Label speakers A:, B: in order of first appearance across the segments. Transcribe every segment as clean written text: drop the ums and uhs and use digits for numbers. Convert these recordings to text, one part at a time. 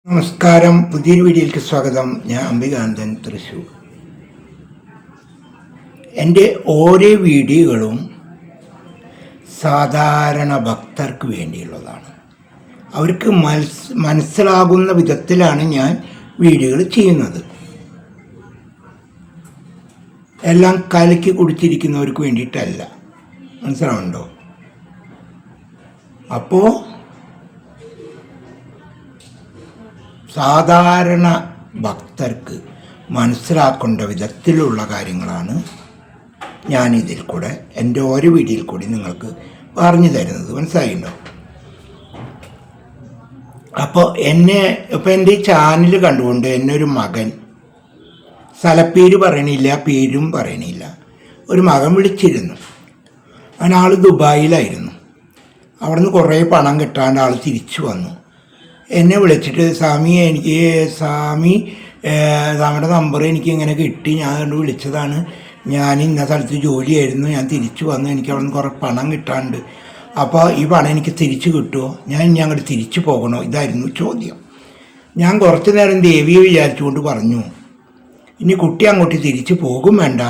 A: നമസ്കാരം, പുതിയൊരു വീഡിയോയിലേക്ക് സ്വാഗതം. ഞാൻ അംബികാനന്ദൻ, തൃശ്ശൂർ. എൻ്റെ ഓരോ വീഡിയോകളും സാധാരണ ഭക്തർക്ക് വേണ്ടിയുള്ളതാണ്. അവർക്ക് മനസ്സിലാകുന്ന വിധത്തിലാണ് ഞാൻ വീഡിയോകൾ ചെയ്യുന്നത്. എല്ലാം കലക്കി കുടിച്ചിരിക്കുന്നവർക്ക് വേണ്ടിയിട്ടല്ല. മനസ്സിലാവുന്നുണ്ടോ? അപ്പോൾ സാധാരണ ഭക്തർക്ക് മനസ്സിലാക്കേണ്ട വിധത്തിലുള്ള കാര്യങ്ങളാണ് ഞാനിതിൽ കൂടെ എൻ്റെ ഓരോ വീഡിയോയിൽ കൂടി നിങ്ങൾക്ക് പറഞ്ഞു തരുന്നത്. മനസ്സിലായിട്ടോ? അപ്പോൾ എൻ്റെ ഈ ചാനൽ കണ്ടുകൊണ്ട് എന്നെ ഒരു മകൻ, സ്ഥലപ്പേര് പറയണില്ല, പേരും പറയണില്ല, ഒരു മകൻ വിളിച്ചിരുന്നു. ആൾ ദുബായിലായിരുന്നു. അവിടെ നിന്ന് കുറേ പണം കിട്ടാണ്ട് ആൾ തിരിച്ചു വന്നു. എന്നെ വിളിച്ചിട്ട് സ്വാമിയുടെ നമ്പർ എനിക്ക് ഇങ്ങനെ കിട്ടി, ഞാൻ കണ്ട് വിളിച്ചതാണ്, ഞാൻ ഇന്ന സ്ഥലത്ത് ജോലിയായിരുന്നു, ഞാൻ തിരിച്ചു വന്നു, എനിക്ക് അവിടെ നിന്ന് കുറേ പണം കിട്ടാണ്ട്, അപ്പോൾ ഈ പണം എനിക്ക് തിരിച്ചു കിട്ടുമോ, ഞാൻ ഇനി അങ്ങോട്ട് തിരിച്ചു പോകണോ? ഇതായിരുന്നു ചോദ്യം. ഞാൻ കുറച്ച് നേരം ദേവിയെ വിചാരിച്ചുകൊണ്ട് പറഞ്ഞു, ഇനി കുട്ടി അങ്ങോട്ട് തിരിച്ചു പോകും വേണ്ട,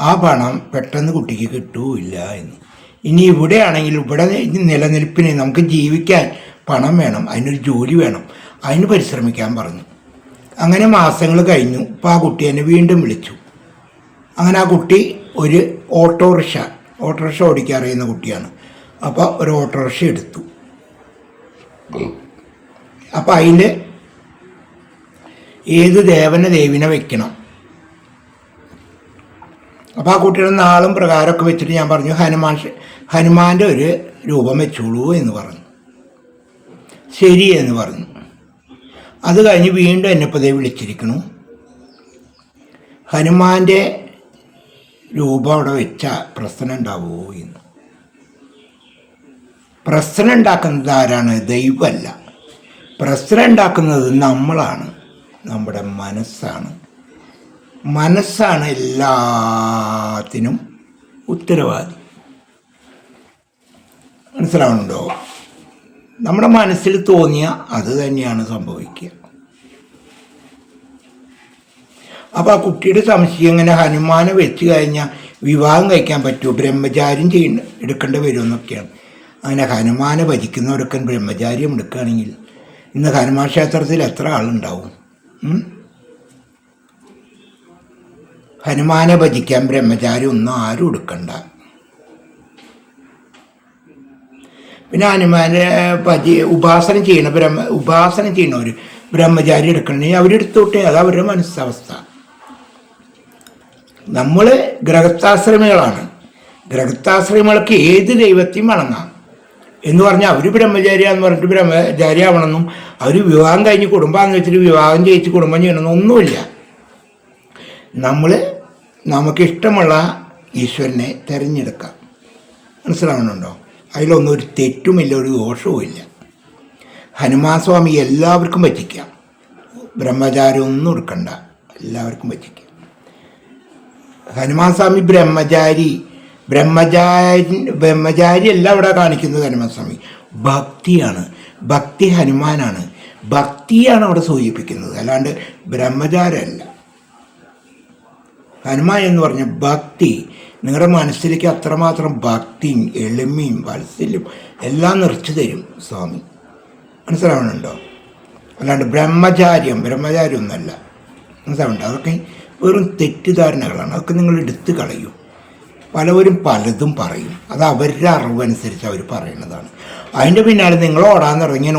A: ആ പണം പെട്ടെന്ന് കുട്ടിക്ക് കിട്ടൂല്ല എന്ന്. ഇനി ഇവിടെയാണെങ്കിൽ ഇവിടെ നിലനിൽപ്പിന് നമുക്ക് ജീവിക്കാൻ പണം വേണം, അതിനൊരു ജോലി വേണം, അതിന് പരിശ്രമിക്കാൻ പറഞ്ഞു. അങ്ങനെ മാസങ്ങൾ കഴിഞ്ഞു. ഇപ്പോൾ ആ കുട്ടി എന്നെ വീണ്ടും വിളിച്ചു. അങ്ങനെ ആ കുട്ടി ഒരു ഓട്ടോറിക്ഷ ഓടിക്കാൻ അറിയുന്ന കുട്ടിയാണ്. അപ്പോൾ ഒരു ഓട്ടോറിക്ഷ എടുത്തു. അപ്പോൾ അതിൽ ഏത് ദേവിനെ വെക്കണം. അപ്പോൾ ആ കുട്ടിയുടെ നാളും പ്രകാരമൊക്കെ വെച്ചിട്ട് ഞാൻ പറഞ്ഞു, ഹനുമാൻ്റെ ഒരു രൂപം വെച്ചോളൂ എന്ന് പറഞ്ഞു. ശരി എന്ന് പറഞ്ഞു. അത് കഴിഞ്ഞ് വീണ്ടും എന്നെപ്പതേ വിളിച്ചിരിക്കണു. ഹനുമാൻ്റെ രൂപം അവിടെ വെച്ചാൽ പ്രശ്നം ഉണ്ടാവുമോ എന്ന്. പ്രശ്നം ഉണ്ടാക്കുന്നത് ആരാണ്? ദൈവമല്ല. പ്രശ്നം ഉണ്ടാക്കുന്നത് നമ്മളാണ്, നമ്മുടെ മനസ്സാണ് എല്ലാത്തിനും ഉത്തരവാദി. മനസ്സിലാവുന്നുണ്ടോ? നമ്മുടെ മനസ്സിൽ തോന്നിയ അത് തന്നെയാണ് സംഭവിക്കുക. അപ്പോൾ ആ കുട്ടിയുടെ സംശയം ഇങ്ങനെ, ഹനുമാനെ വെച്ച് കഴിഞ്ഞാൽ വിവാഹം കഴിക്കാൻ പറ്റുമോ, ബ്രഹ്മചാര്യം എടുക്കേണ്ടി വരുമെന്നൊക്കെയാണ്. അങ്ങനെ ഹനുമാനെ ഭജിക്കുന്നവരൊക്കെ ബ്രഹ്മചാര്യം എടുക്കുകയാണെങ്കിൽ ഇന്ന് ഹനുമാൻ ക്ഷേത്രത്തിൽ എത്ര ആളുണ്ടാവും? ഹനുമാനെ ഭജിക്കാൻ ബ്രഹ്മചാര്യം ഒന്നും ആരും എടുക്കണ്ട. പിന്നെ ഹനുമാനെ ഉപാസന ചെയ്യണവർ ബ്രഹ്മചാരി എടുക്കണമെങ്കിൽ അവരെടുത്തോട്ടെ, അത് അവരുടെ മനസ്സവസ്ഥ. നമ്മൾ ഗൃഹസ്ഥാശ്രമികളാണ്. ഗൃഹസ്ഥാശ്രമികൾക്ക് ഏത് ദൈവത്തെയും വണങ്ങാം എന്ന് പറഞ്ഞാൽ അവർ ബ്രഹ്മചാരിയാന്ന് പറഞ്ഞിട്ട് ബ്രഹ്മചാരി ആവണമെന്നും അവർ വിവാഹം കഴിഞ്ഞ് കുടുംബാന്ന് വെച്ചിട്ട് വിവാഹം ചെയ്യിച്ച് കുടുംബം ചെയ്യണമെന്നും ഒന്നുമില്ല. നമുക്കിഷ്ടമുള്ള ഈശ്വരനെ തിരഞ്ഞെടുക്കാം. മനസ്സിലാവുന്നുണ്ടോ? അതിലൊന്നും ഒരു തെറ്റുമില്ല, ഒരു ദോഷവുമില്ല. ഹനുമാൻ സ്വാമി എല്ലാവർക്കും വച്ചിക്കാം. ബ്രഹ്മചാരി ഒന്നും എടുക്കണ്ട, എല്ലാവർക്കും വച്ചിക്കാം. ഹനുമാൻ സ്വാമി ബ്രഹ്മചാരി അല്ല അവിടെ കാണിക്കുന്നത്. ഹനുമാൻ സ്വാമി ഭക്തിയാണ്, ഭക്തി ഹനുമാനാണ്, ഭക്തിയാണ് അവിടെ സൂചിപ്പിക്കുന്നത്, അല്ലാണ്ട് ബ്രഹ്മചാരമല്ല. ഹനുമാൻ എന്ന് പറഞ്ഞ ഭക്തി, നിങ്ങളുടെ മനസ്സിലേക്ക് അത്രമാത്രം ഭക്തിയും എളിമയും വാത്സല്യം എല്ലാം നിറച്ചു തരും സ്വാമി. മനസ്സിലാവണുണ്ടോ? അല്ലാണ്ട് ബ്രഹ്മചാര്യം ഒന്നല്ല. മനസ്സിലാവുന്നുണ്ടോ? അതൊക്കെ വെറും തെറ്റിദ്ധാരണകളാണ്. അതൊക്കെ നിങ്ങൾ എടുത്ത് കളയൂ. പലവരും പലതും പറയും, അത് അവരുടെ അറിവനുസരിച്ച് അവർ പറയുന്നതാണ്. അതിൻ്റെ പിന്നാലെ നിങ്ങൾ ഓടാന്നിറങ്ങി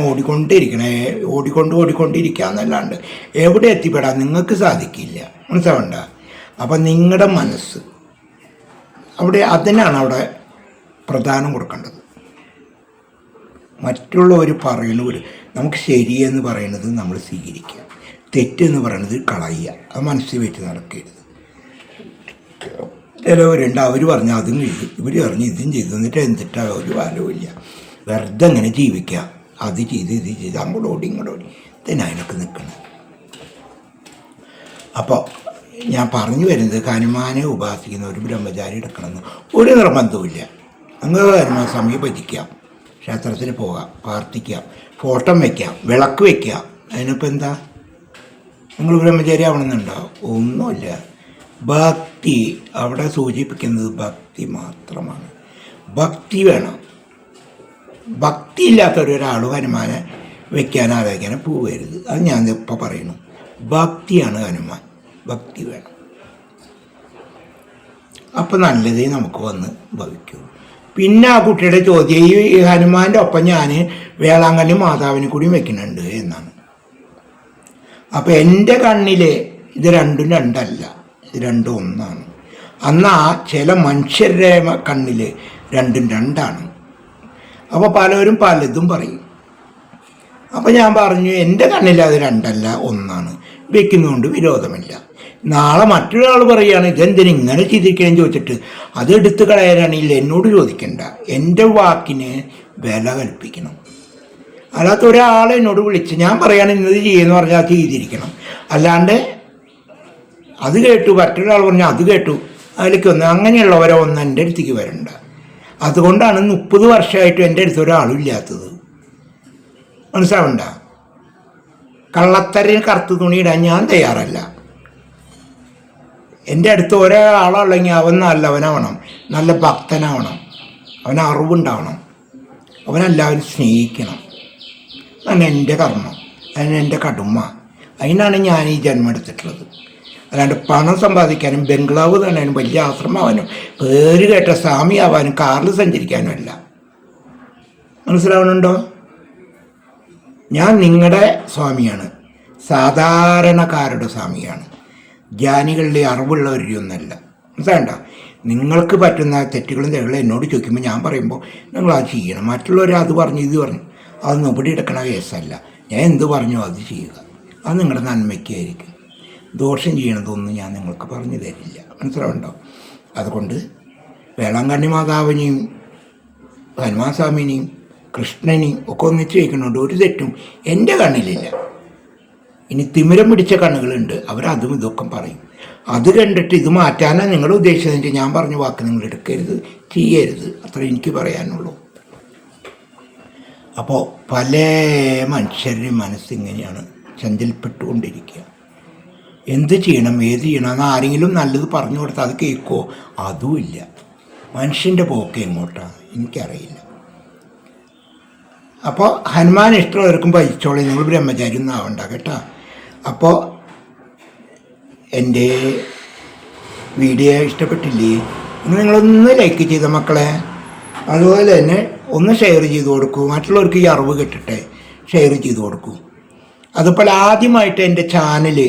A: ഓടിക്കൊണ്ടിരിക്കാന്നല്ലാണ്ട് എവിടെ എത്തിപ്പെടാൻ നിങ്ങൾക്ക് സാധിക്കില്ല. മനസ്സിലാവണ്ട? അപ്പം നിങ്ങളുടെ മനസ്സ് അതിനാണ് അവിടെ പ്രധാനം കൊടുക്കേണ്ടത്. മറ്റുള്ളവർ പറയുന്നവർ നമുക്ക് ശരിയെന്ന് പറയുന്നത് നമ്മൾ സ്വീകരിക്കുക, തെറ്റെന്ന് പറയുന്നത് കളയുക. അത് മനസ്സിൽ വെച്ച് നടക്കരുത്. ചിലവരുണ്ട്, അവർ പറഞ്ഞാൽ അതും ചെയ്തു, ഇവർ പറഞ്ഞ് ഇതും ചെയ്തു, എന്നിട്ട് എന്തിട്ടാ ഒരു ഫലവുമില്ല. വെറുതെ അങ്ങനെ ജീവിക്കുക. അത് ചെയ്ത് ഇത് ചെയ്ത് അങ്ങോട്ടോടി ഇതിനതിനൊക്കെ നിൽക്കണം. അപ്പോൾ ഞാൻ പറഞ്ഞു വരുന്നത്, ഹനുമാനെ ഉപാസിക്കുന്ന ഒരു ബ്രഹ്മചാരി എടുക്കണമെന്ന് ഒരു നിർബന്ധവുമില്ല. നിങ്ങൾ ഹനുമാൻ സ്വാമിയെ ഭജിക്കാം, ക്ഷേത്രത്തിൽ പോകാം, പ്രാർത്ഥിക്കാം, ഫോട്ടോ വയ്ക്കാം, വിളക്ക് വയ്ക്കാം, അതിനിപ്പോൾ എന്താ? നിങ്ങൾ ബ്രഹ്മചാരി ആവണമെന്നുണ്ടോ? ഒന്നുമില്ല. ഭക്തി അവിടെ സൂചിപ്പിക്കുന്നത് ഭക്തി മാത്രമാണ്. ഭക്തി വേണം. ഭക്തി ഇല്ലാത്തൊരാൾ ഹനുമാനെ വെക്കാൻ ആലോചിക്കാനും പോവരുത്. അത് ഞാൻ ഇപ്പോൾ പറയുന്നു. ഭക്തിയാണ് ഹനുമാൻ. ഭക്തി വേണം. അപ്പം നല്ലതേ നമുക്ക് വന്ന് ഭവിക്കുള്ളൂ. പിന്നെ ആ കുട്ടിയുടെ ചോദ്യം, ഈ ഹനുമാൻ്റെ ഒപ്പം ഞാൻ വേളാങ്കണ്ണി മാതാവിനെ കൂടി വെക്കുന്നുണ്ട് എന്നാണ്. അപ്പം എൻ്റെ കണ്ണിൽ ഇത് രണ്ടും രണ്ടല്ല, ഇത് രണ്ടും ഒന്നാണ്. എന്നാൽ ചില മനുഷ്യരുടെ കണ്ണിൽ രണ്ടും രണ്ടാണ്. അപ്പോൾ പലരും പലതും പറയും. അപ്പോൾ ഞാൻ പറഞ്ഞു എൻ്റെ കണ്ണിൽ അത് രണ്ടല്ല, ഒന്നാണ്. വെക്കുന്നതുകൊണ്ട് വിരോധമില്ല. നാളെ മറ്റൊരാൾ പറയുകയാണ് ഇതെന്തിനും ഇങ്ങനെ ചെയ്തിരിക്കണമെന്ന് ചോദിച്ചിട്ട് അത് എടുത്ത് കളയാനാണെങ്കിൽ എന്നോട് ചോദിക്കണ്ട. എൻ്റെ വാക്കിന് വില കൽപ്പിക്കണം. അല്ലാത്ത ഒരാൾ എന്നോട് വിളിച്ച് ഞാൻ പറയുകയാണ് ഇന്നത് ചെയ്യുമെന്ന് പറഞ്ഞാൽ അത് ചെയ്തിരിക്കണം. അല്ലാണ്ട് അത് കേട്ടു മറ്റൊരാൾ പറഞ്ഞാൽ അത് കേട്ടു അതിലേക്ക് വന്ന് അങ്ങനെയുള്ളവരെ ഒന്നും എൻ്റെ അടുത്തേക്ക് വരണ്ട. അതുകൊണ്ടാണ് 30 വർഷമായിട്ടും എൻ്റെ അടുത്ത് ഒരാളും ഇല്ലാത്തത്. മനസ്സിലാവണ്ട? കള്ളത്തരന് കറുത്ത തുണി ഇടാൻ ഞാൻ തയ്യാറല്ല. എൻ്റെ അടുത്ത് ഒരാളുള്ളെങ്കിൽ അവൻ നല്ലവനാവണം, നല്ല ഭക്തനാവണം, അവന് അറിവുണ്ടാവണം, അവനെല്ലാവരും സ്നേഹിക്കണം. അതാണ് എൻ്റെ കർമ്മം, അതിന് എൻ്റെ കടുമ. അതിനാണ് ഞാൻ ഈ ജന്മം എടുത്തിട്ടുള്ളത്. അല്ലാണ്ട് പണം സമ്പാദിക്കാനും ബംഗ്ലാവ് കാണാനും വലിയ ആശ്രമമാവാനും പേര് കേട്ട സ്വാമിയാവാനും കാറിൽ സഞ്ചരിക്കാനും അല്ല. മനസ്സിലാവണുണ്ടോ? ഞാൻ നിങ്ങളുടെ സ്വാമിയാണ്, സാധാരണക്കാരുടെ സ്വാമിയാണ്, ജ്ഞാനികളുടെ അറിവുള്ളവരുടെ ഒന്നല്ല. മനസ്സിലാണ്ട? നിങ്ങൾക്ക് പറ്റുന്ന തെറ്റുകളും തെറ്റുകളും എന്നോട് ചോദിക്കുമ്പോൾ ഞാൻ പറയുമ്പോൾ നിങ്ങൾ അത് ചെയ്യണം. മറ്റുള്ളവർ അത് പറഞ്ഞു ഇത് പറഞ്ഞു അത് നോപ്പടി എടുക്കണ കേസല്ല. ഞാൻ എന്ത് പറഞ്ഞോ അത് ചെയ്യുക. അത് നിങ്ങളുടെ നന്മയ്ക്കായിരിക്കും. ദോഷം ചെയ്യണതൊന്നും ഞാൻ നിങ്ങൾക്ക് പറഞ്ഞു തരില്ല. മനസ്സിലാവുണ്ടോ? അതുകൊണ്ട് വേളാങ്കണ്ണി മാതാവിനെയും ഹനുമാൻ സ്വാമിനെയും കൃഷ്ണനെയും ഒക്കെ ഒന്നിച്ച് വയ്ക്കുന്നുണ്ട്. ഒരു തെറ്റും എൻ്റെ കണ്ണിലില്ല. ഇനി തിമിരം പിടിച്ച കണ്ണുകളുണ്ട്, അവരതും ഇതൊക്കെ പറയും. അത് കണ്ടിട്ട് ഇത് മാറ്റാനാണ് നിങ്ങൾ ഉദ്ദേശിച്ചതെങ്കിൽ ഞാൻ പറഞ്ഞ വാക്ക് നിങ്ങൾ എടുക്കരുത്, ചെയ്യരുത്. അത്ര എനിക്ക് പറയാനുള്ളൂ. അപ്പോൾ പല മനുഷ്യരുടെയും മനസ്സിങ്ങനെയാണ് ചഞ്ചലപ്പെട്ടുകൊണ്ടിരിക്കുക. എന്ത് ചെയ്യണം ഏത് ചെയ്യണം എന്ന് ആരെങ്കിലും നല്ലത് പറഞ്ഞു കൊടുത്താൽ അത് കേൾക്കുമോ? അതുമില്ല. മനുഷ്യൻ്റെ പോക്ക് എങ്ങോട്ടാണ് എനിക്കറിയില്ല. അപ്പോൾ ഹനുമാൻ ഇഷ്ടമുള്ളവർക്കും ഭജിച്ചോളി, നിങ്ങൾ ബ്രഹ്മചാരി ഒന്നും ആവണ്ട കേട്ടോ. അപ്പോൾ എൻ്റെ വീഡിയോ ഇഷ്ടപ്പെട്ടില്ലേ? നിങ്ങളൊന്ന് ലൈക്ക് ചെയ്ത മക്കളെ, അതുപോലെ തന്നെ ഒന്ന് ഷെയർ ചെയ്ത് കൊടുക്കൂ. മറ്റുള്ളവർക്ക് ഈ അറിവ് കിട്ടട്ടെ, ഷെയർ ചെയ്ത് കൊടുക്കൂ. അതുപോലെ ആദ്യമായിട്ട് എൻ്റെ ചാനൽ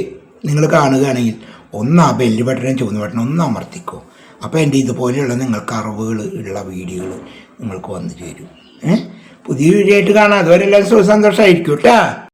A: നിങ്ങൾ കാണുകയാണെങ്കിൽ ഒന്ന് ആ ബെല്ല് ബട്ടനും ചുവന്ന ബട്ടനും ഒന്ന് അമർത്തിക്കോ. അപ്പോൾ എൻ്റെ ഇതുപോലെയുള്ള നിങ്ങൾക്ക് അറിവുകൾ ഉള്ള വീഡിയോകൾ നിങ്ങൾക്ക് വന്നു ചേരും. പുതിയ വീഡിയോ ആയിട്ട് കാണാം. അതുവരെ എല്ലാവരും സന്തോഷമായിരിക്കും കേട്ടോ.